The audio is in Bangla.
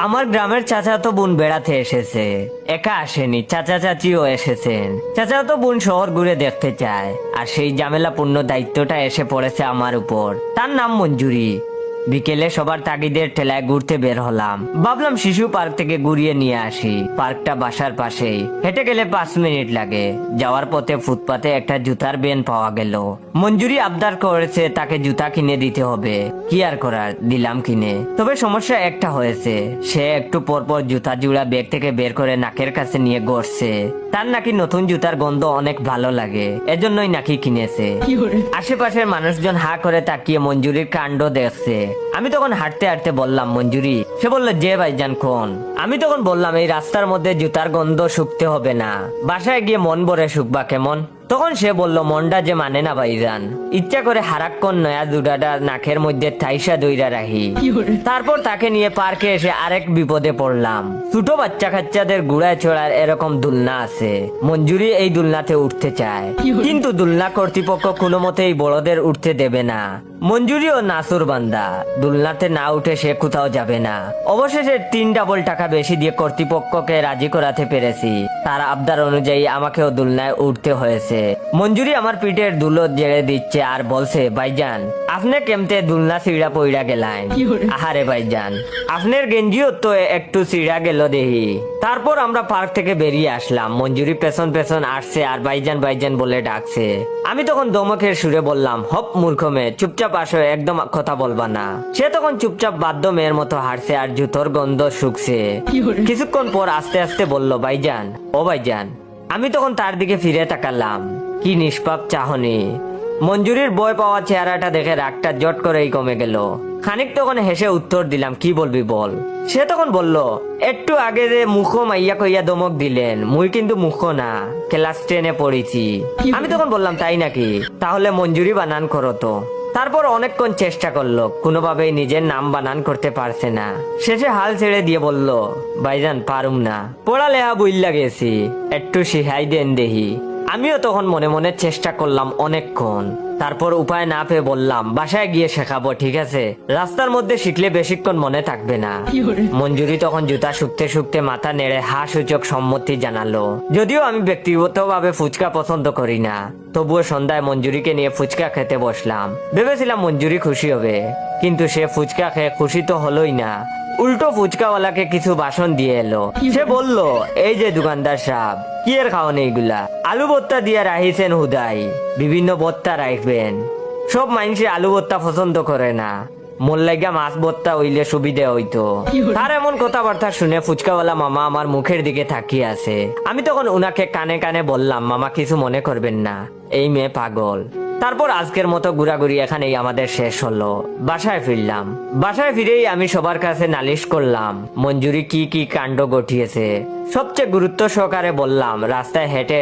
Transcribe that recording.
আমার গ্রামের চাচাতো বোন বেড়াতে এসেছে। একা আসেনি, চাচা চাচিও এসেছেন। চাচাতো বোন শহর ঘুরে দেখতে চায়, আর সেই ঝামেলাপূর্ণ দায়িত্বটা এসে পড়েছে আমার উপর। তার নাম মঞ্জুরি। বিকেলে সবার তাগিদের ঠেলায় ঘুরতে বের হলাম। ভাবলাম শিশু পার্ক থেকে ঘুরিয়ে নিয়ে আসি। পার্কটা বাসার পাশেই, হেঁটে গেলে 5 মিনিট লাগে। যাওয়ার পথে ফুটপাতে একটা জুতার বেন পাওয়া গেল। মঞ্জুরি আবদার করেছে তাকে জুতা কিনে দিতে হবে। কি আর করার, দিলাম কিনে। তবে সমস্যা একটা হয়েছে, সে একটু পরপর জুতা জোড়া ব্যাগ থেকে বের করে নাকের কাছে নিয়ে গড়ছে। তার নাকি নতুন জুতার গন্ধ অনেক ভালো লাগে, এজন্যই নাকি কিনেছে। আশেপাশের মানুষজন হা করে তাকিয়ে মঞ্জুরির কাণ্ড দেখছে। আমি তখন হাঁটতে হাঁটতে বললাম, মঞ্জুরি। সে বলল, যে ভাইজান কোন? আমি তখন বললাম, এই রাস্তার মধ্যে জুতার গন্ধ শুকতে হবে না, বাসায় গিয়ে মন ভরে শুকবা কেমন? তখন সে বলল, মনটা যে মানে না ভাইজান, ইচ্ছা করে হারাক্কন নয়া দুটাটা নাকের মধ্যে থাইসা দইরা রাখি। তারপর তাকে নিয়ে পার্কে এসে আরেক বিপদে পড়লাম। ছোট বাচ্চা কাচ্চাদের ঘুড়ায় চড়ার এরকম দুলনা আছে। মঞ্জুরি এই দুলনাতে উঠতে চায়, কিন্তু দুলনা কর্তৃপক্ষ কোনো মতেই বড়দের উঠতে দেবে না। মঞ্জুরিও নাসুর বান্দা, দুলনাতে না উঠে সে কোথাও যাবে না। অবশেষে 3 ডাবল টাকা বেশি দিয়ে কর্তৃপক্ষকে রাজি করাতে পেরেছি। তার আবদার অনুযায়ী আমাকেও দুলনায় উঠতে হয়েছে। মঞ্জুরি আমার পিঠের দুলো জেড়ে দিচ্ছে আর বলছে, ভাইজান আপনি কেমতে দুলনা সিঁড়া পইড়া গেলাইন? আহারে ভাইজান, আপনার গেঞ্জিও তো একটু সিঁড়া গেল দেহি। তারপর আমরা পার্ক থেকে বেরিয়ে আসলাম। মঞ্জুরি পেছন পেছন আসছে আর ভাইজান ভাইজান বলে ডাকছে। আমি তখন দমকের সুরে বললাম, হপ মূর্খ মেয়ে, চুপচাপ আসো, একদম কথা বলবা না। সে তখন চুপচাপ বাধ্য মেয়ের মতো হাঁটছে আর জুতোর গন্ধ শুকছে। কিছুক্ষণ পর আস্তে আস্তে বলল, ভাইজান, ও ভাইজান। আমি তখন তার দিকে ফিরে তাকালাম। কি নিষ্পাপ চাহনি! মঞ্জুরির ভয় পাওয়া চেহারাটা দেখে রাগটা জট করেই কমে গেল। খানিক তখন হেসে উত্তর দিলাম, কি বলবি বল। সে তখন বলল, একটু আগে যে মুখ মাইয়া কইয়া দমক দিলেন, মুই কিন্তু মুখ না, ক্লাস 10-এ পড়েছি। আমি তখন বললাম, তাই নাকি? তাহলে মঞ্জুরি বানান করো তো। তারপর অনেকক্ষণ চেষ্টা করলো, কোনোভাবেই নিজের নাম বানান করতে পারছে না। শেষে হাল ছেড়ে দিয়ে বলল, ভাইজান পারুম না, পড়ালেহা বইল্লা গেছি, একটু শিখাই দেন দেহি। আমিও তখন মনে মনে চেষ্টা করলাম অনেকক্ষণ। তারপর উপায় না পেয়ে বললাম, বাসায় গিয়ে শেখাবো, ঠিক আছে? রাস্তার মধ্যে শিখলে বেশিক্ষণ মনে থাকবে না। মঞ্জুরি তখন জুতা শুকতে শুকতে মাথা নেড়ে সূচক সম্মতি জানালো। যদিও আমি ব্যক্তিগতভাবে ফুচকা পছন্দ করি না, তবুও সন্ধ্যায় মঞ্জুরিকে নিয়ে ফুচকা খেতে বসলাম। ভেবেছিলাম মঞ্জুরি খুশি হবে, কিন্তু সে ফুচকা খেয়ে খুশি তো হলোই না। উল্টো ফুচকাওয়ালাকে কিছু ভাষণ দিয়ে এলো। সে বলল, এই যে দোকানদার সাহেব, কি এর খাওয়ান এইগুলা? আলু ভর্তা দিয়ে রাখিছেন হুদাই, বিভিন্ন ভর্তা রাখবেন। সব মানুষে আলু ভর্তা পছন্দ করে না, মোল্লাইগা মাছ ভর্তা হইলে সুবিধা হইতো। তার এমন কথাবার্তা শুনে ফুচকাওয়ালা মামা আমার মুখের দিকে তাকিয়ে আছে। আমি তখন উনাকে কানে কানে বললাম, মামা কিছু মনে করবেন না, এই মেয়ে পাগল। তারপর আজকের মতো ঘোরাঘুরি এখানেই আমাদের শেষ হলো। বাসায় ফিরলাম। বাসায় ফিরেই আমি সবার কাছে নালিশ করলাম মঞ্জুরি কি কি কাণ্ড ঘটিয়েছে। সবচেয়ে গুরুত্ব সহকারে বললাম, রাস্তায় হেঁটে